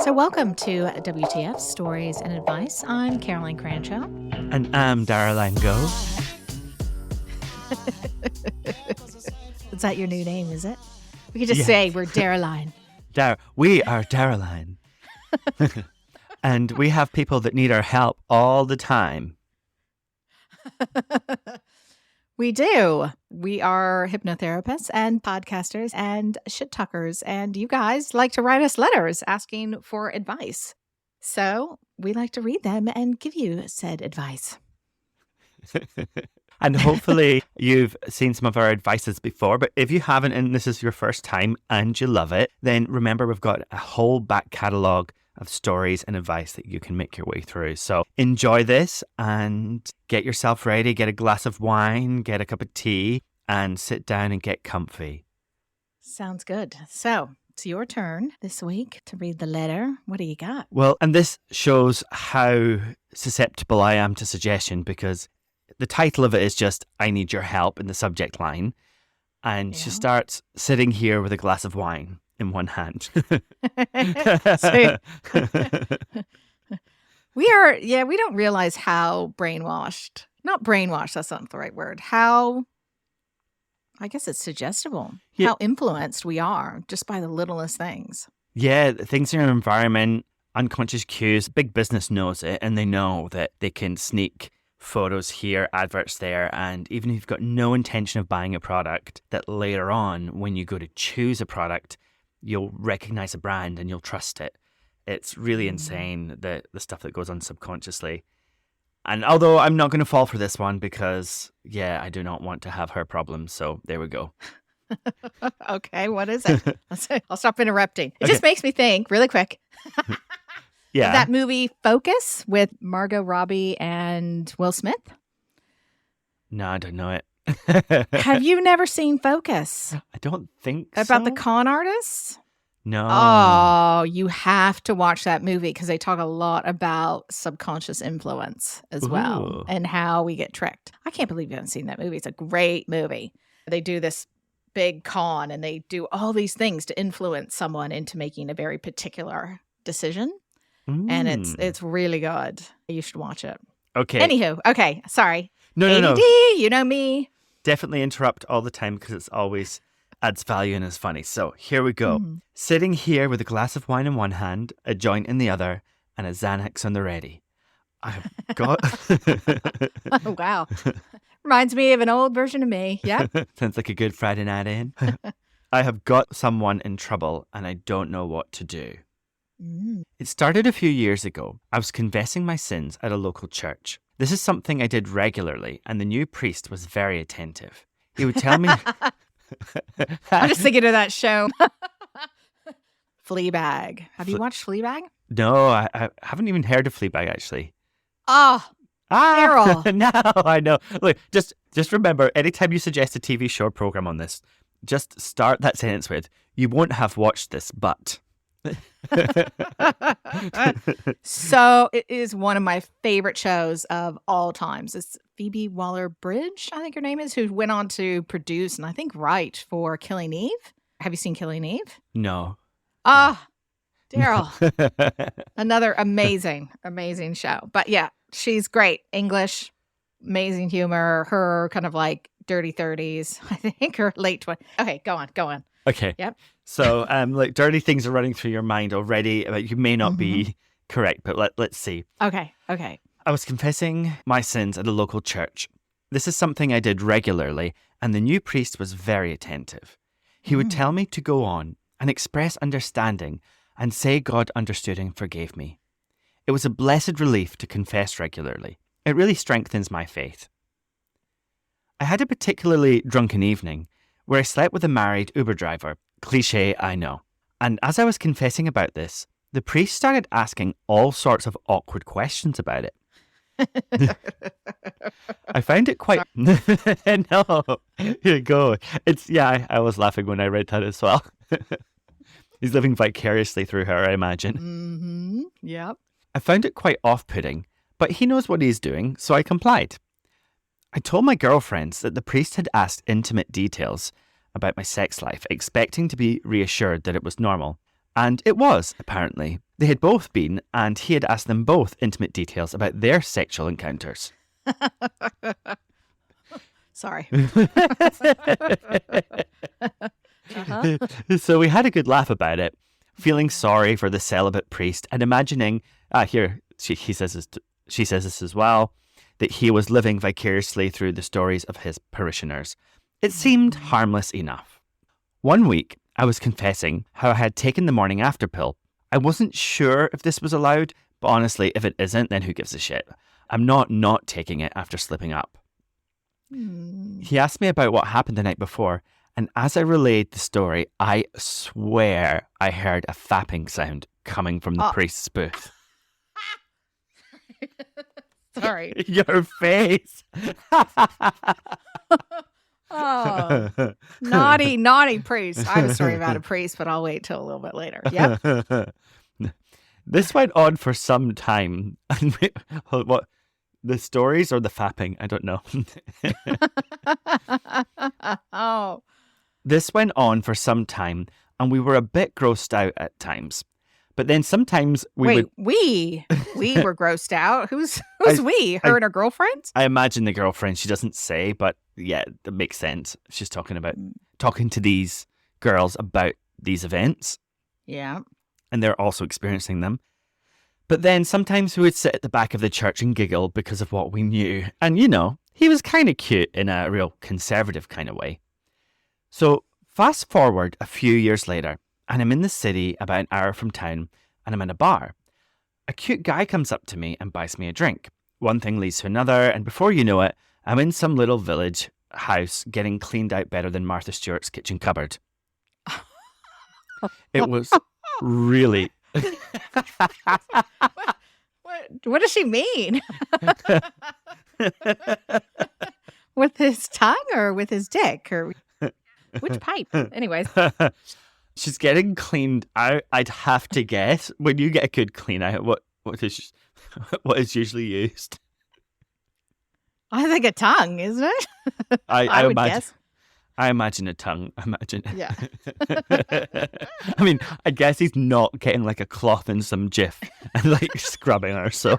So welcome to WTF Stories and Advice. I'm Caroline Cranshaw. And I'm Caroline Gove. Is that your new name, is it? We could just say we're Daroline. We are Caroline. And we have people that need our help all the time. We do. We are hypnotherapists and podcasters and shit talkers. And you guys like to write us letters asking for advice. So we like to read them and give you said advice. And hopefully you've seen some of our advices before. But if you haven't and this is your first time and you love it, then remember we've got a whole back catalogue of stories and advice that you can make your way through. So enjoy this and get yourself ready, get a glass of wine, get a cup of tea, and sit down and get comfy. Sounds good. So it's your turn this week to read the letter. What do you got? Well, and this shows how susceptible I am to suggestion because the title of it is just, I need your help in the subject line. And she starts sitting here with a glass of wine in one hand. We don't realize how not brainwashed, that's not the right word, how, I guess it's suggestible, how influenced we are just by the littlest things. Yeah, things in your environment, unconscious cues, big business knows it, and they know that they can sneak photos here, adverts there, and even if you've got no intention of buying a product, that later on, when you go to choose a product, you'll recognize a brand and you'll trust it. It's really insane, the stuff that goes on subconsciously. And although I'm not going to fall for this one because, I do not want to have her problems. So there we go. Okay, what is it? I'll stop interrupting. It just makes me think really quick. That movie Focus with Margot Robbie and Will Smith? No, I don't know it. Have you never seen Focus? I don't think About the con artists? No. Oh, you have to watch that movie because they talk a lot about subconscious influence as well and how we get tricked. I can't believe you haven't seen that movie. It's a great movie. They do this big con and they do all these things to influence someone into making a very particular decision. And it's really good. You should watch it. Okay. Anywho, okay, sorry. No. You know me. Definitely interrupt all the time because it's always adds value and is funny. So here we go. Sitting here with a glass of wine in one hand, a joint in the other, and a Xanax on the ready. I've got... Oh, wow. Reminds me of an old version of me. Yeah. Sounds like a good Friday night in. I have got someone in trouble and I don't know what to do. It started a few years ago. I was confessing my sins at a local church. This is something I did regularly, and the new priest was very attentive. He would tell me... I'm just thinking of that show. Fleabag. Have you watched Fleabag? No, I haven't even heard of Fleabag, actually. Carol. No, I know. Look, just remember, anytime you suggest a TV show or program on this, just start that sentence with, you won't have watched this, but... So it is one of my favorite shows of all times. It's Phoebe Waller-Bridge, I think her name is, who went on to produce and I think write for Killing Eve. Have you seen Killing Eve? No. Daryl. Another amazing show. But yeah, she's great. English, amazing humor, her kind of like dirty 30s. I think her late 20s. Okay, go on. Okay. Yep. So, like, dirty things are running through your mind already. You may not be correct, but let's see. Okay. I was confessing my sins at a local church. This is something I did regularly, and the new priest was very attentive. He would tell me to go on and express understanding and say God understood and forgave me. It was a blessed relief to confess regularly. It really strengthens my faith. I had a particularly drunken evening where I slept with a married Uber driver. Cliché, I know. And as I was confessing about this, the priest started asking all sorts of awkward questions about it. I found it quite... No, here you go. I was laughing when I read that as well. He's living vicariously through her, I imagine. Yep. I found it quite off-putting, but he knows what he's doing, so I complied. I told my girlfriends that the priest had asked intimate details, about my sex life, expecting to be reassured that it was normal. And it was, apparently. They had both been, and he had asked them both intimate details about their sexual encounters. Sorry. So we had a good laugh about it, feeling sorry for the celibate priest and imagining, she says this as well, that he was living vicariously through the stories of his parishioners. It seemed harmless enough. One week, I was confessing how I had taken the morning after pill. I wasn't sure if this was allowed, but honestly, if it isn't, then who gives a shit? I'm not taking it after slipping up. He asked me about what happened the night before, and as I relayed the story, I swear I heard a fapping sound coming from the priest's booth. Sorry. Your face. Oh, naughty priest. I have a story about a priest, but I'll wait till a little bit later. Yep. This went on for some time. What? The stories or the fapping? I don't know. Oh. This went on for some time, and we were a bit grossed out at times. But then sometimes we were grossed out. Who's we? Her and her girlfriends? I imagine the girlfriend. She doesn't say, but yeah, that makes sense. She's talking to these girls about these events. Yeah. And they're also experiencing them. But then sometimes we would sit at the back of the church and giggle because of what we knew. And, he was kind of cute in a real conservative kind of way. So fast forward a few years later, and I'm in the city about an hour from town, and I'm in a bar. A cute guy comes up to me and buys me a drink. One thing leads to another, and before you know it, I'm in some little village house getting cleaned out better than Martha Stewart's kitchen cupboard. It was really... What does she mean? With his tongue or with his dick? Or which pipe? Anyways. She's getting cleaned out. I'd have to guess. When you get a good clean out, what is usually used? I think a tongue, isn't it? I would imagine, guess. I imagine a tongue. Yeah. I mean, I guess he's not getting like a cloth and some Jif and like scrubbing her. So.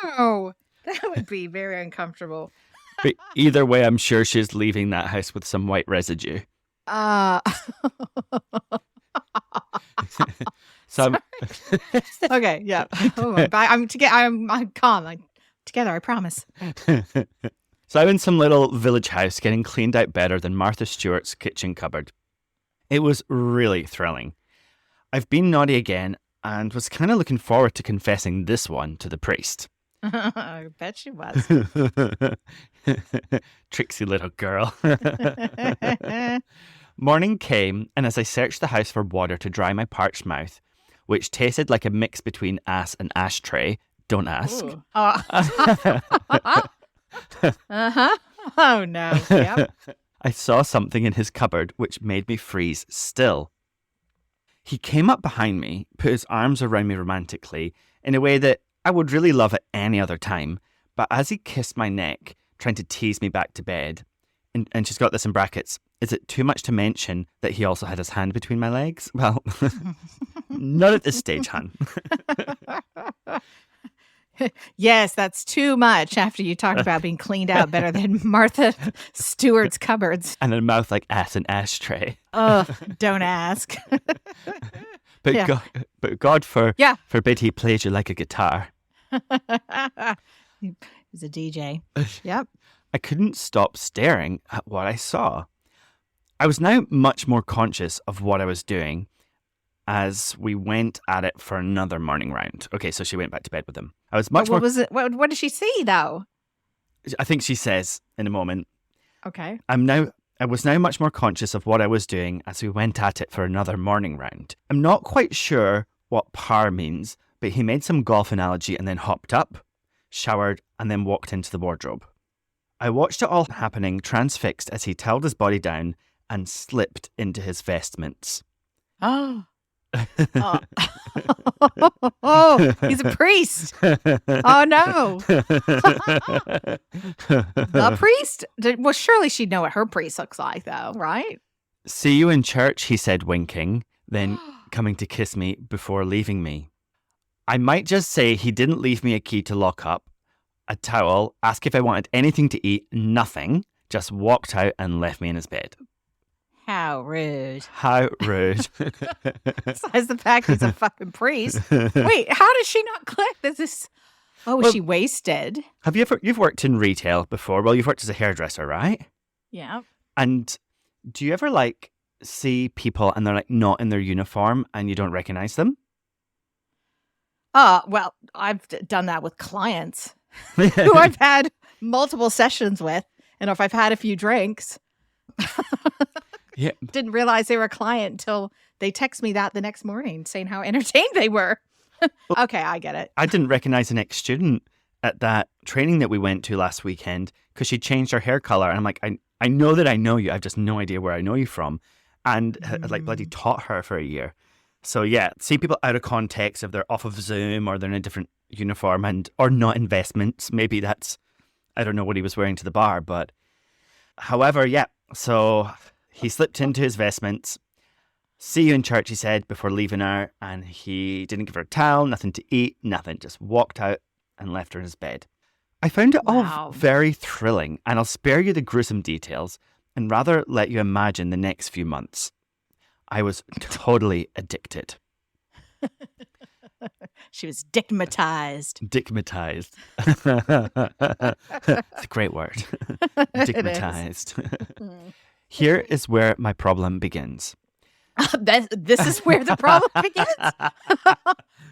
Ow! That would be very uncomfortable. But either way, I'm sure she's leaving that house with some white residue. So okay, yeah. I'm calm. I'm together, I promise. So I'm in some little village house getting cleaned out better than Martha Stewart's kitchen cupboard. It was really thrilling. I've been naughty again and was kind of looking forward to confessing this one to the priest. I bet she was. Tricksy little girl. Morning came, and as I searched the house for water to dry my parched mouth, which tasted like a mix between ass and ashtray, don't ask. Uh-huh. Oh, no. Yep. I saw something in his cupboard which made me freeze still. He came up behind me, put his arms around me romantically in a way that I would really love at any other time, but as he kissed my neck, trying to tease me back to bed, and she's got this in brackets, is it too much to mention that he also had his hand between my legs? Well, not at this stage, hon. Yes, that's too much after you talked about being cleaned out better than Martha Stewart's cupboards. And a mouth like ass and ashtray. Oh, don't ask. But yeah. God forbid he plays you like a guitar. He's a DJ. Yep. I couldn't stop staring at what I saw. I was now much more conscious of what I was doing as we went at it for another morning round. Okay, so she went back to bed with him. I was much more... Was it? What did she see, though? I think she says in a moment. Okay. I was now much more conscious of what I was doing as we went at it for another morning round. I'm not quite sure what par means, but he made some golf analogy and then hopped up, showered, and then walked into the wardrobe. I watched it all happening, transfixed as he toweled his body down and slipped into his vestments. Oh. Oh. Oh, he's a priest. Oh, no. The priest? Well, surely she'd know what her priest looks like, though, right? See you in church, he said, winking, then coming to kiss me before leaving me. I might just say he didn't leave me a key to lock up, a towel, ask if I wanted anything to eat, nothing, just walked out and left me in his bed. How rude. How rude. Besides the fact he's a fucking priest. Wait, how does she not click? This is... Oh, was she wasted? You've worked in retail before? Well, you've worked as a hairdresser, right? Yeah. And do you ever see people and they're not in their uniform and you don't recognize them? Well, I've done that with clients who I've had multiple sessions with. And if I've had a few drinks, yeah, didn't realize they were a client until they text me that the next morning saying how entertained they were. Okay, I get it. I didn't recognize an ex-student at that training that we went to last weekend because she changed her hair color. And I'm like, I know that I know you. I have just no idea where I know you from. And had bloody taught her for a year. So yeah, see people out of context if they're off of Zoom or they're in a different uniform or not in vestments. Maybe I don't know what he was wearing to the bar, but however, yeah. So he slipped into his vestments. See you in church, he said, before leaving her. And he didn't give her a towel, nothing to eat, nothing. Just walked out and left her in his bed. I found it all very thrilling, and I'll spare you the gruesome details and rather let you imagine the next few months. I was totally addicted. She was dickmatized. Dickmatized. It's a great word. Dickmatized. Here is where my problem begins. This is where the problem begins?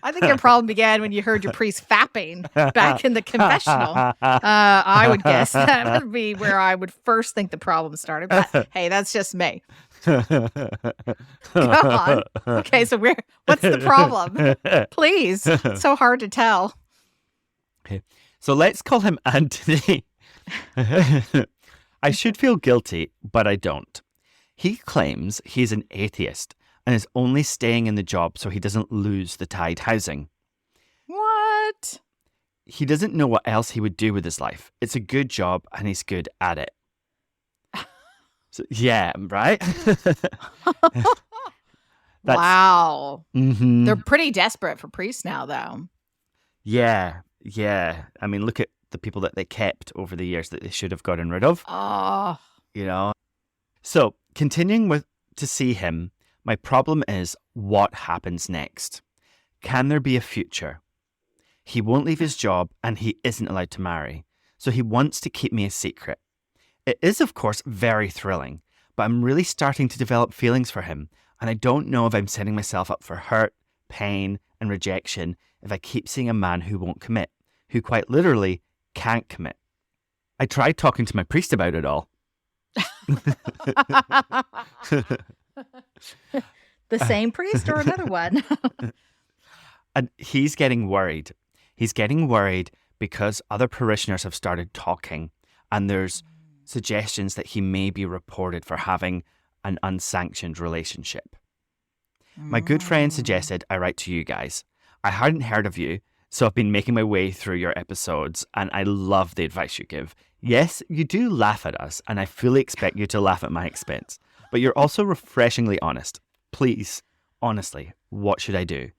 I think your problem began when you heard your priest fapping back in the confessional. I would guess that would be where I would first think the problem started. But hey, that's just me. Go on. Okay, so what's the problem? Please. It's so hard to tell. Okay. So let's call him Anthony. I should feel guilty, but I don't. He claims he's an atheist and is only staying in the job so he doesn't lose the Tide housing. What? He doesn't know what else he would do with his life. It's a good job and he's good at it. So, yeah, right? Wow. Mm-hmm. They're pretty desperate for priests now, though. Yeah. I mean, look at the people that they kept over the years that they should have gotten rid of. Oh. So, continuing to see him, my problem is what happens next? Can there be a future? He won't leave his job and he isn't allowed to marry. So he wants to keep me a secret. It is, of course, very thrilling, but I'm really starting to develop feelings for him. And I don't know if I'm setting myself up for hurt, pain, and rejection if I keep seeing a man who won't commit, who quite literally can't commit. I tried talking to my priest about it all. The same priest or another one? And he's getting worried. He's getting worried because other parishioners have started talking, and there's suggestions that he may be reported for having an unsanctioned relationship. My good friend suggested I write to you guys. I hadn't heard of you, so I've been making my way through your episodes, and I love the advice you give. Yes, you do laugh at us, and I fully expect you to laugh at my expense. But you're also refreshingly honest. Please, honestly, what should I do?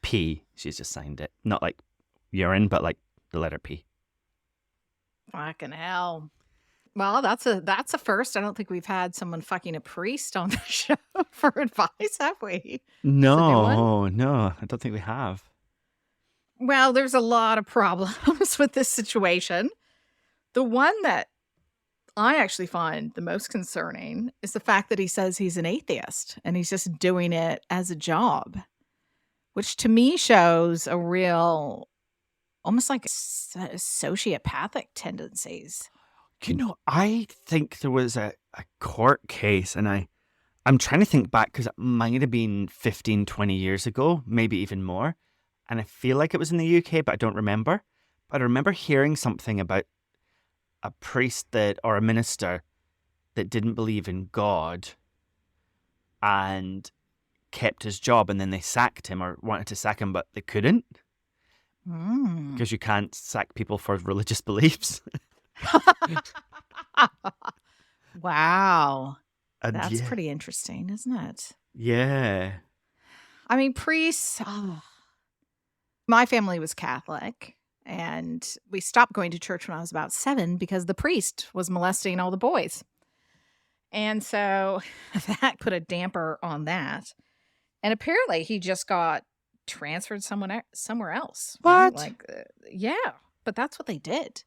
P. She's just signed it. Not like urine, but like the letter P. Fucking hell. Well, that's a first. I don't think we've had someone fucking a priest on the show for advice, have we? No, I don't think we have. Well, there's a lot of problems with this situation. The one that I actually find the most concerning is the fact that he says he's an atheist and he's just doing it as a job, which to me shows a real, almost like sociopathic tendencies. I think there was a court case, and I'm trying to think back because it might have been 15, 20 years ago, maybe even more. And I feel like it was in the UK, but I don't remember. But I remember hearing something about a priest or a minister that didn't believe in God and kept his job and then they sacked him or wanted to sack him, but they couldn't. Because you can't sack people for religious beliefs. Wow. And That's pretty interesting, isn't it? Yeah. I mean, priests, my family was Catholic, and we stopped going to church when I was about 7 because the priest was molesting all the boys. And so that put a damper on that. And apparently he just got transferred somewhere else. What? Like, yeah, but that's what they did.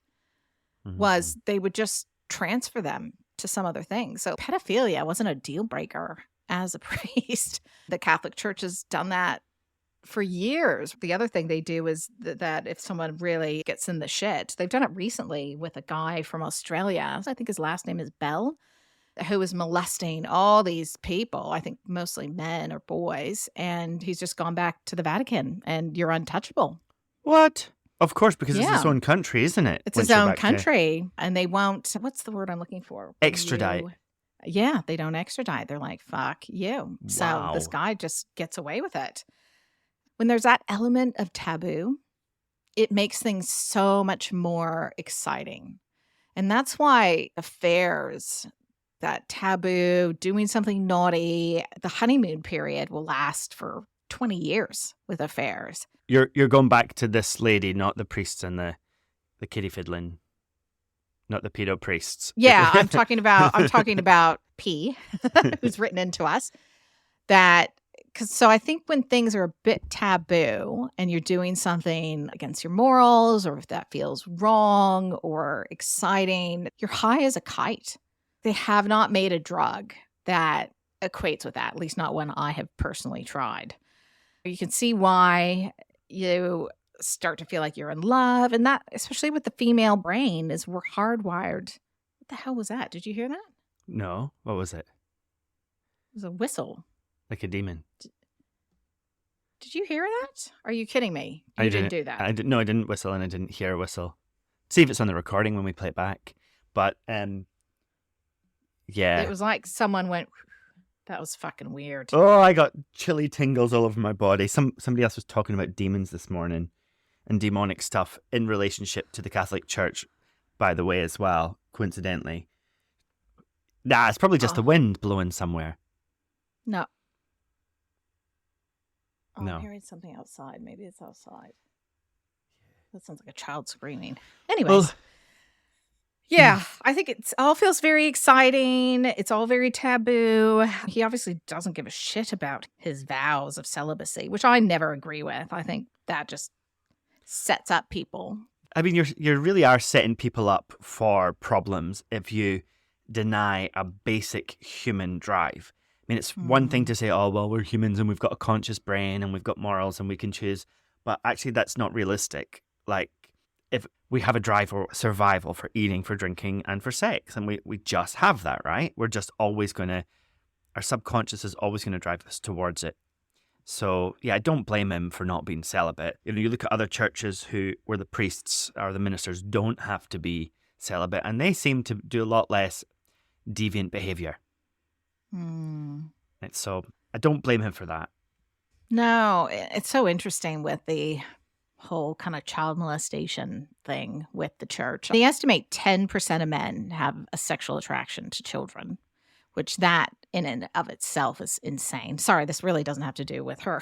Was they would just transfer them to some other thing. So pedophilia wasn't a deal breaker as a priest. The Catholic Church has done that for years. The other thing they do is that if someone really gets in the shit, they've done it recently with a guy from Australia. I think his last name is Bell, who was molesting all these people, I think mostly men or boys. And he's just gone back to the Vatican and you're untouchable. What? Of course, because it's his own country, isn't it? It's his own country. And they won't, what's the word I'm looking for? Extradite. Yeah, they don't extradite. They're like, fuck you. Wow. So this guy just gets away with it. When there's that element of taboo, it makes things so much more exciting. And that's why affairs, that taboo, doing something naughty, the honeymoon period will last for 20 years with affairs. You're going back to this lady, not the priests and the kiddie fiddling, not the pedo priests. Yeah, I'm talking about P, who's written into us so I think when things are a bit taboo and you're doing something against your morals, or if that feels wrong or exciting, you're high as a kite. They have not made a drug that equates with that, at least not one I have personally tried. You can see why you start to feel like you're in love, and that, especially with the female brain, is we're hardwired. What the hell was that? Did you hear that? No. What was it? It was a whistle. Like a demon. Did you hear that? Are you kidding me? You didn't do that. I didn't whistle, and I didn't hear a whistle. See if it's on the recording when we play it back. But yeah. It was like someone went, that was fucking weird. Oh, I got chilly tingles all over my body. Somebody else was talking about demons this morning and demonic stuff in relationship to the Catholic Church, by the way, as well, coincidentally. Nah, it's probably just the wind blowing somewhere. No. No. I'm hearing something outside. Maybe it's outside. That sounds like a child screaming. Anyways. Yeah, I think it all feels very exciting. It's all very taboo. He obviously doesn't give a shit about his vows of celibacy, which I never agree with. I think that just sets up people. I mean, you really are setting people up for problems if you deny a basic human drive. I mean, it's one thing to say, oh, well, we're humans and we've got a conscious brain and we've got morals and we can choose. But actually, that's not realistic. Like, if we have a drive for survival, for eating, for drinking, and for sex, and we just have that, right? We're just always going to, our subconscious is always going to drive us towards it. So, yeah, I don't blame him for not being celibate. You know, you look at other churches where the priests or the ministers don't have to be celibate, and they seem to do a lot less deviant behavior. So I don't blame him for that. No, it's so interesting with the whole kind of child molestation thing with the church. They estimate 10% of men have a sexual attraction to children, which that in and of itself is insane. Sorry, this really doesn't have to do with her.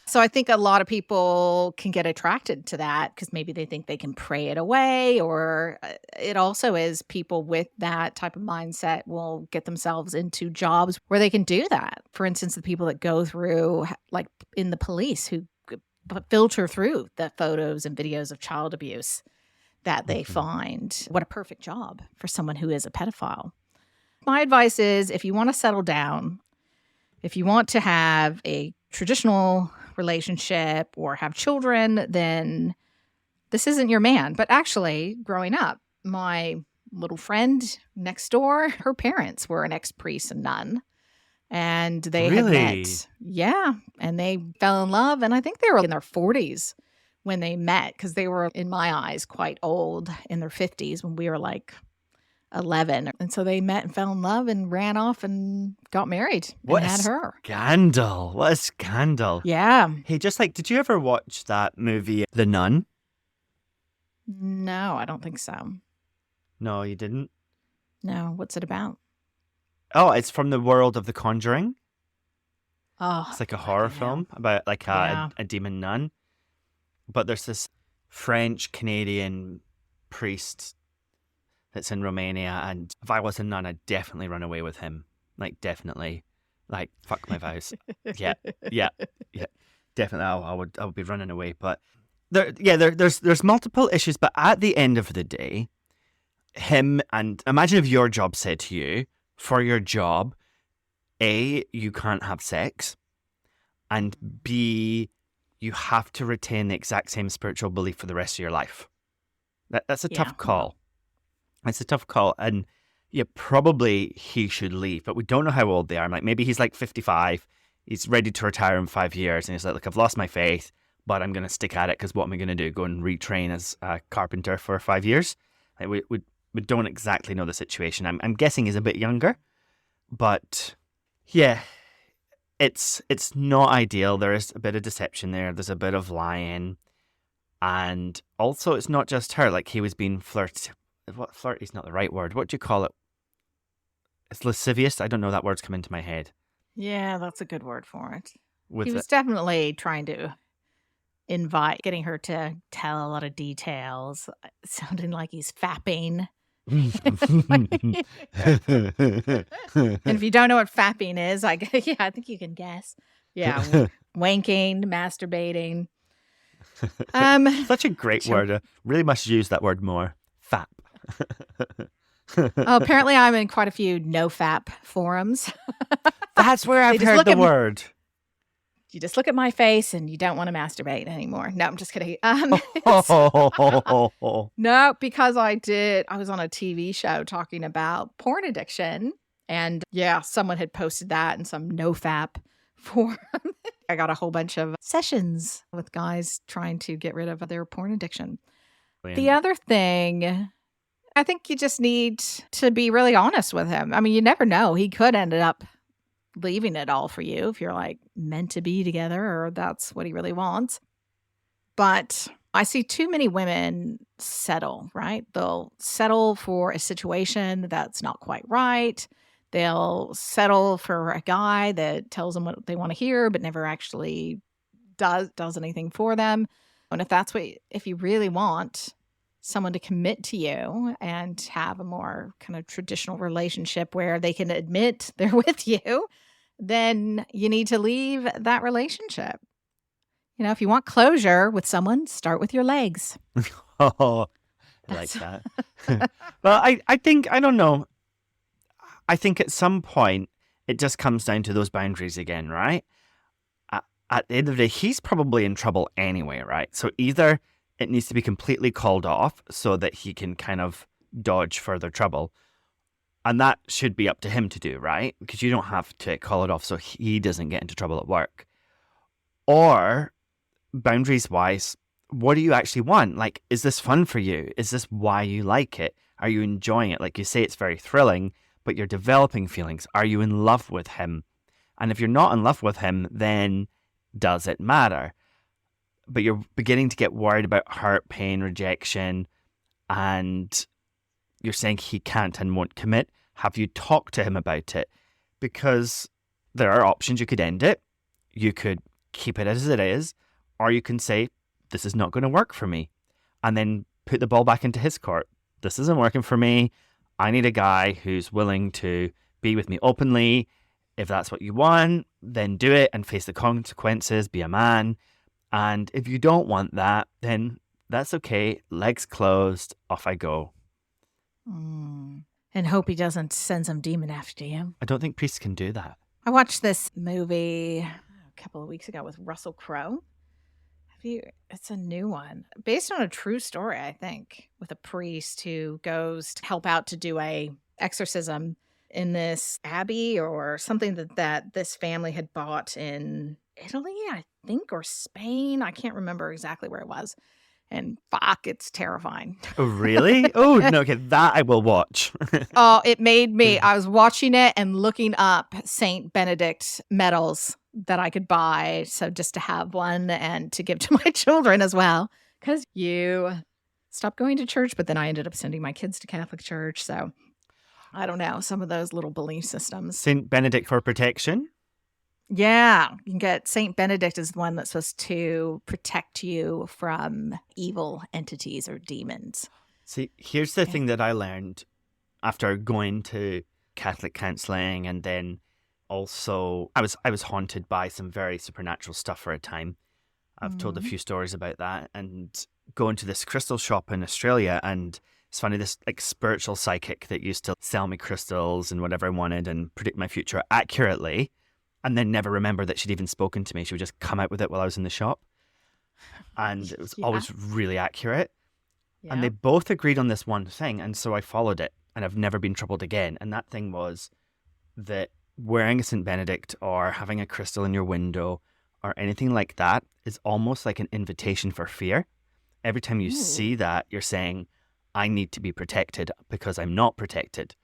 So I think a lot of people can get attracted to that because maybe they think they can pray it away, or it also is people with that type of mindset will get themselves into jobs where they can do that. For instance, the people that go through, like in the police, who filter through the photos and videos of child abuse that they find. What a perfect job for someone who is a pedophile. My advice is, if you want to settle down, if you want to have a traditional relationship or have children, then this isn't your man. But actually, growing up, my little friend next door, her parents were an ex-priest and nun. And they had met. Yeah. And they fell in love. And I think they were in their 40s when they met, because they were, in my eyes, quite old, in their 50s when we were like 11. And so they met and fell in love and ran off and got married What and a had her. scandal. What a scandal. Yeah. Hey, just like, did you ever watch that movie, The Nun? No, I don't think so. No, you didn't? No. What's it about? Oh, it's from the world of The Conjuring. Oh, It's like a horror film about like a demon nun. But there's this French-Canadian priest that's in Romania, and if I was a nun, I'd definitely run away with him. Like, definitely. Like, fuck my vows. Yeah. Definitely, I would be running away. But there's multiple issues. But at the end of the day, him and imagine if your job said to you, for your job, A, you can't have sex, and B, you have to retain the exact same spiritual belief for the rest of your life. That's a tough call. It's a tough call, and probably he should leave, but we don't know how old they are. Like, maybe he's like 55, he's ready to retire in 5 years, and he's like, look, I've lost my faith, but I'm going to stick at it, because what am I going to do? Go and retrain as a carpenter for 5 years? Like, we don't exactly know the situation. I'm guessing he's a bit younger, but yeah, it's not ideal. There is a bit of deception there. There's a bit of lying, and also it's not just her. Like, he was being flirty is not the right word. What do you call it? It's lascivious. I don't know. That word's come into my head. Yeah, that's a good word for it. He was definitely trying to getting her to tell a lot of details, sounding like he's fapping. And if you don't know what fapping is, I think you can guess. Yeah, wanking, masturbating. Such a great word. I really must use that word more. Fap. Oh, apparently I'm in quite a few no-fap forums. That's where I've heard the word. You just look at my face and you don't want to masturbate anymore. No, I'm just kidding. No, because I was on a TV show talking about porn addiction. And yeah, someone had posted that in some no-fap forum. I got a whole bunch of sessions with guys trying to get rid of their porn addiction. The other thing, I think you just need to be really honest with him. I mean, you never know. He could end up leaving it all for you if you're like meant to be together, or that's what he really wants. But I see too many women settle, right? They'll settle for a situation that's not quite right. They'll settle for a guy that tells them what they want to hear, but never actually does anything for them. And if you really want someone to commit to you and have a more kind of traditional relationship where they can admit they're with you, then you need to leave that relationship. You know, if you want closure with someone, start with your legs. Oh, I like that. Well, I think, I don't know. I think at some point it just comes down to those boundaries again, right? At the end of the day, he's probably in trouble anyway, right? So either it needs to be completely called off so that he can kind of dodge further trouble. And that should be up to him to do, right? Because you don't have to call it off so he doesn't get into trouble at work. Or, boundaries-wise, what do you actually want? Like, is this fun for you? Is this why you like it? Are you enjoying it? Like you say, it's very thrilling, but you're developing feelings. Are you in love with him? And if you're not in love with him, then does it matter? But you're beginning to get worried about hurt, pain, rejection, and you're saying he can't and won't commit. Have you talked to him about it? Because there are options. You could end it. You could keep it as it is. Or you can say, this is not going to work for me. And then put the ball back into his court. This isn't working for me. I need a guy who's willing to be with me openly. If that's what you want, then do it and face the consequences. Be a man. And if you don't want that, then that's okay. Legs closed. Off I go. And hope he doesn't send some demon after you. I don't think priests can do that. I watched this movie a couple of weeks ago with Russell Crowe. It's a new one based on a true story, I think, with a priest who goes to help out to do a exorcism in this abbey or something that this family had bought in Italy, I think, or Spain. I can't remember exactly where it was. And fuck, it's terrifying. Oh, really? Oh, no, okay, that I will watch. Oh, it made me, I was watching it and looking up Saint Benedict medals that I could buy. So just to have one and to give to my children as well. Because you stopped going to church, but then I ended up sending my kids to Catholic church. So I don't know, some of those little belief systems. Saint Benedict for protection? Yeah, you can get Saint Benedict is the one that's supposed to protect you from evil entities or demons. See, here's the thing that I learned after going to Catholic counseling, and then also I was haunted by some very supernatural stuff for a time. I've told a few stories about that, and going to this crystal shop in Australia, and it's funny, this like spiritual psychic that used to sell me crystals and whatever I wanted and predict my future accurately, and then never remember that she'd even spoken to me. She would just come out with it while I was in the shop. And it was always really accurate. Yeah. And they both agreed on this one thing. And so I followed it, and I've never been troubled again. And that thing was that wearing a St. Benedict or having a crystal in your window or anything like that is almost like an invitation for fear. Every time you see that, you're saying, I need to be protected because I'm not protected.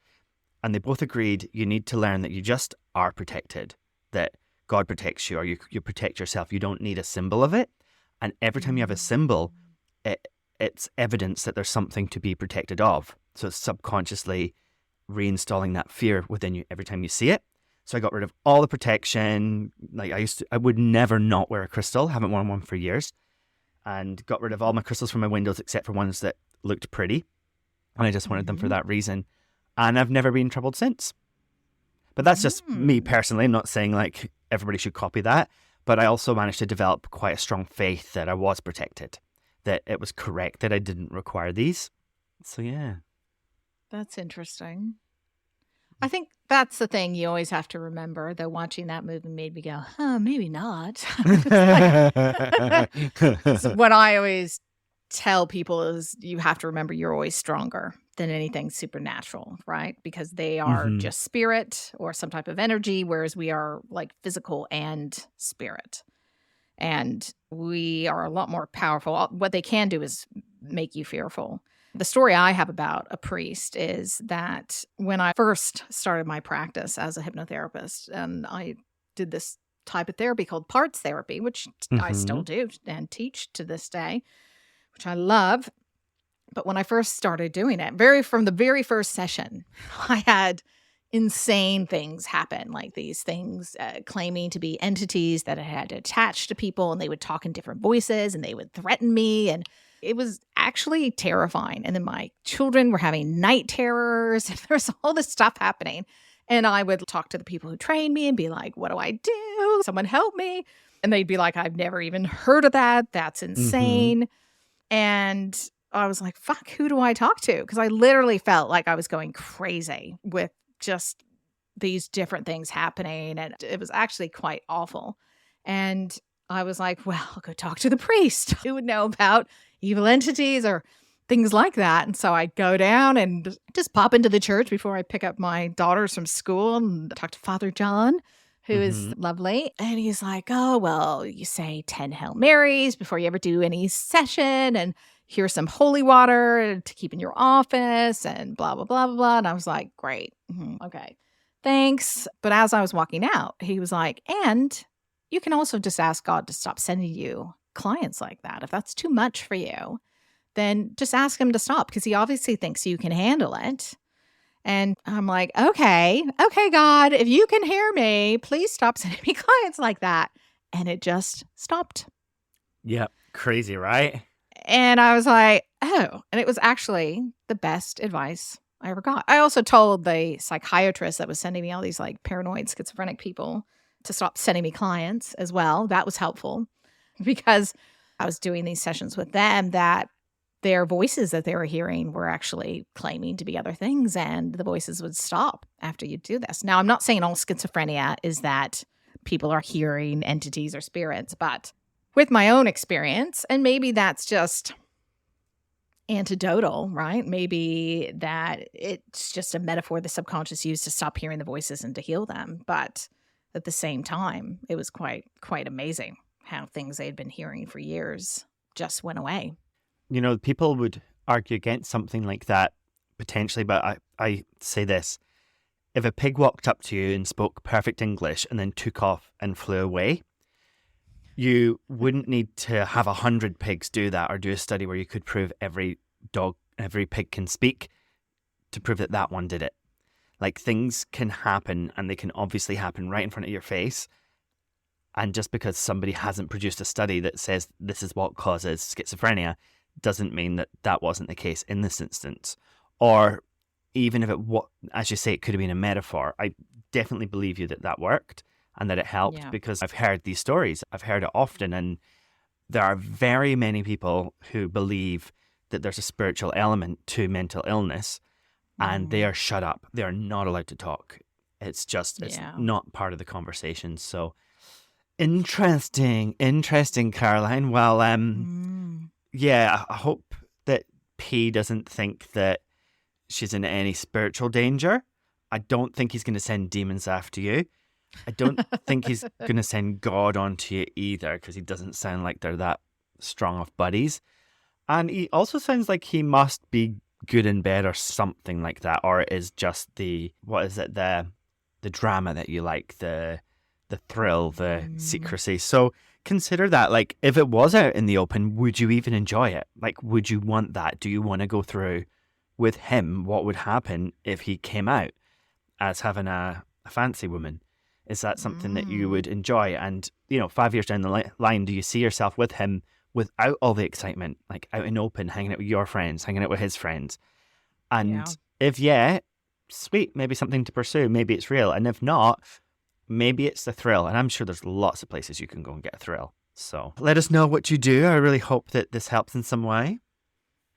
And they both agreed you need to learn that you just are protected, that God protects you, or you protect yourself. You don't need a symbol of it. And every time you have a symbol, it's evidence that there's something to be protected of. So it's subconsciously reinstalling that fear within you every time you see it. So I got rid of all the protection. Like I would never not wear a crystal. Haven't worn one for years. And got rid of all my crystals from my windows except for ones that looked pretty. And I just wanted them for that reason. And I've never been troubled since. But that's just me personally. I'm not saying like everybody should copy that. But I also managed to develop quite a strong faith that I was protected, that it was correct, that I didn't require these. So yeah. That's interesting. I think that's the thing you always have to remember, though watching that movie made me go, maybe not. So what I always tell people is you have to remember you're always stronger than anything supernatural, right? Because they are just spirit or some type of energy, whereas we are like physical and spirit. And we are a lot more powerful. What they can do is make you fearful. The story I have about a priest is that when I first started my practice as a hypnotherapist, and I did this type of therapy called parts therapy, which I still do and teach to this day, which I love. But when I first started doing it, from the very first session, I had insane things happen, like these things claiming to be entities that I had attached to people, and they would talk in different voices, and they would threaten me, and it was actually terrifying. And then my children were having night terrors, and there was all this stuff happening. And I would talk to the people who trained me and be like, what do I do? Someone help me. And they'd be like, I've never even heard of that. That's insane. And I was like, fuck, who do I talk to? Because I literally felt like I was going crazy with just these different things happening. And it was actually quite awful. And I was like, well, I'll go talk to the priest who would know about evil entities or things like that. And so I'd go down and just pop into the church before I pick up my daughters from school and talk to Father John, who is lovely. And he's like, oh, well, you say 10 Hail Marys before you ever do any session, and here's some holy water to keep in your office, and blah, blah, blah, blah, blah. And I was like, great. Okay, thanks. But as I was walking out, he was like, and you can also just ask God to stop sending you clients like that. If that's too much for you, then just ask him to stop, because he obviously thinks you can handle it. And I'm like, okay, God, if you can hear me, please stop sending me clients like that. And it just stopped. Yep. Crazy, right? And I was like, oh, and it was actually the best advice I ever got. I also told the psychiatrist that was sending me all these like paranoid schizophrenic people to stop sending me clients as well. That was helpful, because I was doing these sessions with them that their voices that they were hearing were actually claiming to be other things, and the voices would stop after you do this. Now, I'm not saying all schizophrenia is that people are hearing entities or spirits, but with my own experience, and maybe that's just anecdotal, right? Maybe that it's just a metaphor the subconscious used to stop hearing the voices and to heal them. But at the same time, it was quite amazing how things they had been hearing for years just went away. People would argue against something like that potentially, but I say this. If a pig walked up to you and spoke perfect English and then took off and flew away, you wouldn't need to have 100 pigs do that or do a study where you could prove every pig can speak to prove that that one did it. Like, things can happen, and they can obviously happen right in front of your face. And just because somebody hasn't produced a study that says this is what causes schizophrenia doesn't mean that that wasn't the case in this instance. Or even if as you say, it could have been a metaphor, I definitely believe you that worked and that it helped, because I've heard these stories. I've heard it often, and there are very many people who believe that there's a spiritual element to mental illness, and they are shut up. They are not allowed to talk. It's not part of the conversation. So interesting, Caroline. Well, I hope that P doesn't think that she's in any spiritual danger. I don't think he's going to send demons after you. I don't think he's going to send God onto you either, because he doesn't sound like they're that strong of buddies. And he also sounds like he must be good in bed or something like that, or it is just the drama that you like, the thrill, the secrecy. So consider that. Like, if it was out in the open, would you even enjoy it? Like, would you want that? Do you want to go through with him what would happen if he came out as having a fancy woman? Is that something that you would enjoy? And 5 years down the line, do you see yourself with him without all the excitement, like out in open, hanging out with your friends, hanging out with his friends? And if sweet, maybe something to pursue, maybe it's real. And if not, maybe it's the thrill. And I'm sure there's lots of places you can go and get a thrill. So let us know what you do. I really hope that this helps in some way.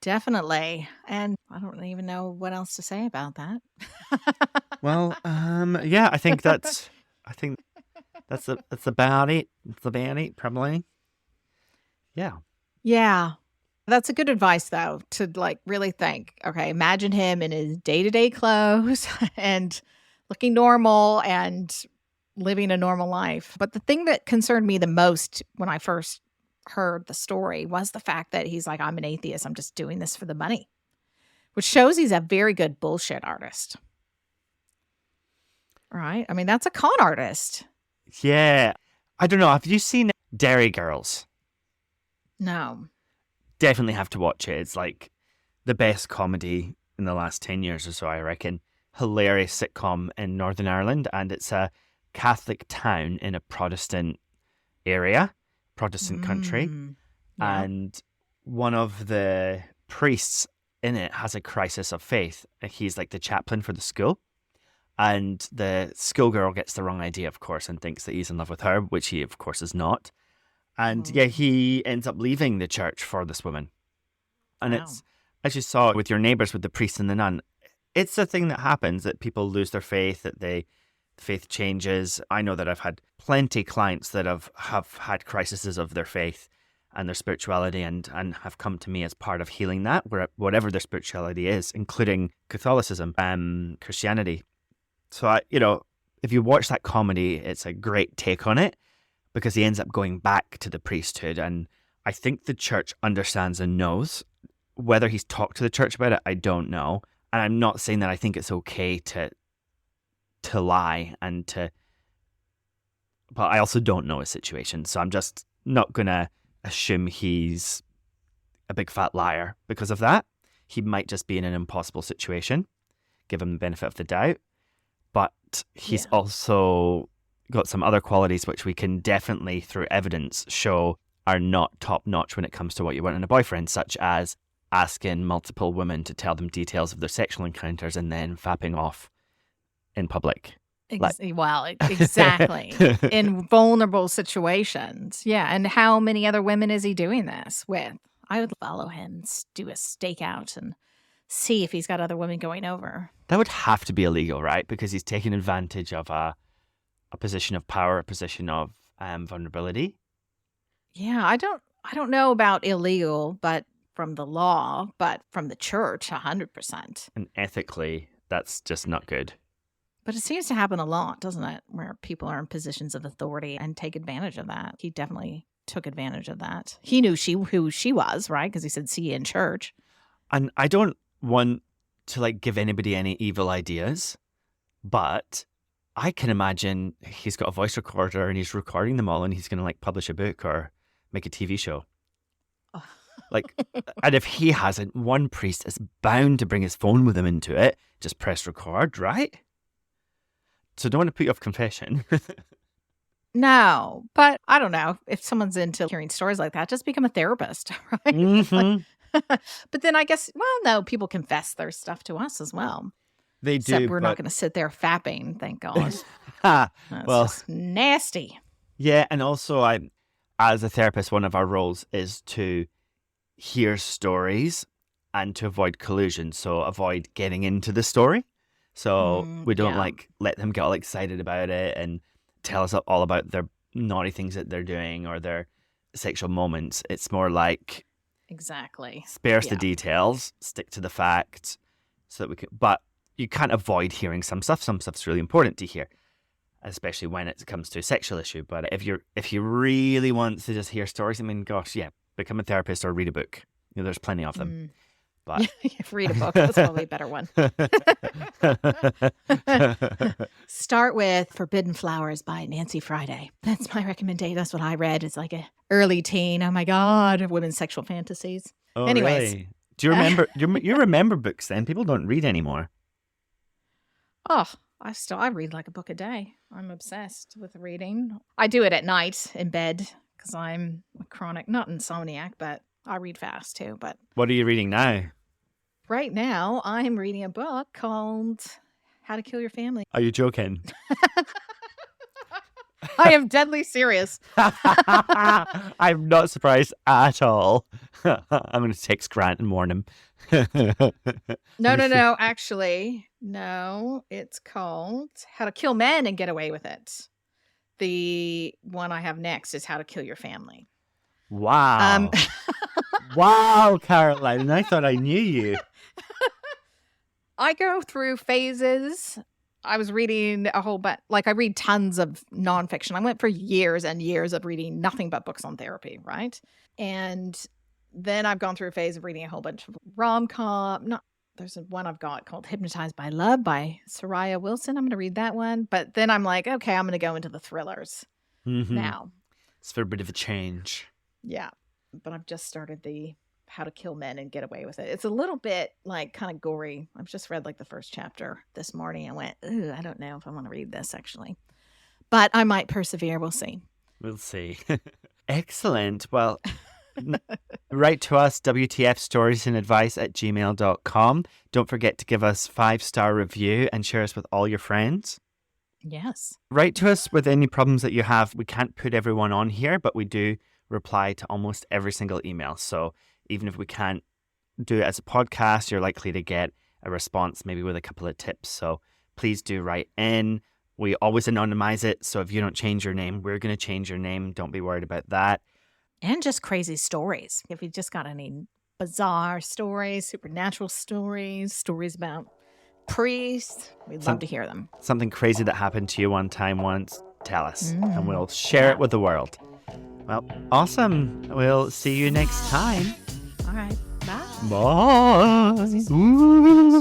Definitely. And I don't even know what else to say about that. Well, I think that's about it. That's about it, probably. Yeah. Yeah. That's a good advice, though, to really think, okay, imagine him in his day-to-day clothes and looking normal and living a normal life. But the thing that concerned me the most when I first heard the story was the fact that he's like, I'm an atheist. I'm just doing this for the money, which shows he's a very good bullshit artist. Right? I mean, that's a con artist. Yeah. I don't know. Have you seen Dairy Girls? No. Definitely have to watch it. It's like the best comedy in the last 10 years or so, I reckon. Hilarious sitcom in Northern Ireland, and it's a Catholic town in a Protestant area, Protestant country. Yeah. And one of the priests in it has a crisis of faith. He's like the chaplain for the school. And the schoolgirl gets the wrong idea, of course, and thinks that he's in love with her, which he, of course, is not. And he ends up leaving the church for this woman. And it's, as you saw with your neighbours, with the priest and the nun, it's a thing that happens, that people lose their faith, that faith changes. I know that I've had plenty clients that have had crises of their faith and their spirituality, and have come to me as part of healing that, whatever their spirituality is, including Catholicism, Christianity. So, if you watch that comedy, it's a great take on it, because he ends up going back to the priesthood. And I think the church understands and knows. Whether he's talked to the church about it, I don't know. And I'm not saying that I think it's okay to lie but I also don't know his situation. So I'm just not going to assume he's a big fat liar because of that. He might just be in an impossible situation, give him the benefit of the doubt. But he's also got some other qualities which we can definitely, through evidence, show are not top notch when it comes to what you want in a boyfriend, such as asking multiple women to tell them details of their sexual encounters and then fapping off in public. Exactly. In vulnerable situations. Yeah. And how many other women is he doing this with? I would follow him, do a stakeout, and see if he's got other women going over. That would have to be illegal, right? Because he's taking advantage of a position of power, a position of vulnerability. Yeah, I don't know about illegal, but from the law, but from the church, 100%. And ethically, that's just not good. But it seems to happen a lot, doesn't it? Where people are in positions of authority and take advantage of that. He definitely took advantage of that. He knew who she was, right? Because he said, see you in church. And I don't want to like give anybody any evil ideas, but I can imagine he's got a voice recorder and he's recording them all and he's going to like publish a book or make a TV show. Like, and if he hasn't, one priest is bound to bring his phone with him into it. Just press record, right? So don't want to put you off confession. No, but I don't know. If someone's into hearing stories like that, just become a therapist, right? Mm-hmm. But then I guess, well, no, people confess their stuff to us as well. They do. Except we're not going to sit there fapping, thank God. Well, just nasty. Yeah, and also as a therapist, one of our roles is to hear stories and to avoid collusion. So avoid getting into the story. So we don't like let them get all excited about it and tell us all about their naughty things that they're doing or their sexual moments. It's more like exactly spare us the details, stick to the facts, so that we can. But you can't avoid hearing some stuff. Some stuff's really important to hear, especially when it comes to a sexual issue. But if you really want to just hear stories, I mean, gosh, yeah, become a therapist or read a book. You know, there's plenty of them. But read a book. That's probably a better one. Start with Forbidden Flowers by Nancy Friday. That's my recommendation. That's what I read. It's like a early teen. Oh my God, women's sexual fantasies. Oh, anyways, really? Do you remember? You remember books then? People don't read anymore. Oh, I read like a book a day. I'm obsessed with reading. I do it at night in bed because I'm a chronic, not insomniac, but I read fast too. But what are you reading now? Right now, I'm reading a book called How to Kill Your Family. Are you joking? I am deadly serious. I'm not surprised at all. I'm going to text Grant and warn him. No. Actually, no. It's called How to Kill Men and Get Away with It. The one I have next is How to Kill Your Family. Wow. Wow, Caroline. And I thought I knew you. I go through phases. I was reading a whole bunch, like I read tons of nonfiction. I went for years and years of reading nothing but books on therapy, right? And then I've gone through a phase of reading a whole bunch of rom-com. There's one I've got called Hypnotized by Love by Soraya Wilson. I'm going to read that one. But then I'm like, okay, I'm going to go into the thrillers now. It's for a bit of a change. Yeah. But I've just started the How to Kill Men and Get Away with It. It's a little bit like kind of gory. I've just read like the first chapter this morning and went, ooh, I don't know if I want to read this actually. But I might persevere. We'll see. We'll see. Excellent. Well, write to us, wtfstoriesandadvice@gmail.com. Don't forget to give us 5-star review and share us with all your friends. Yes. Write to us with any problems that you have. We can't put everyone on here, but we do reply to almost every single email. So even if we can't do it as a podcast, you're likely to get a response, maybe with a couple of tips. So please do write in. We always anonymize it. So if you don't change your name, we're going to change your name. Don't be worried about that. And just crazy stories. If you just got any bizarre stories, supernatural stories, stories about priests, we'd love to hear them. Something crazy that happened to you once, tell us. And we'll share it with the world. Well, awesome. We'll see you next time. All right. Bye. Bye. Ooh.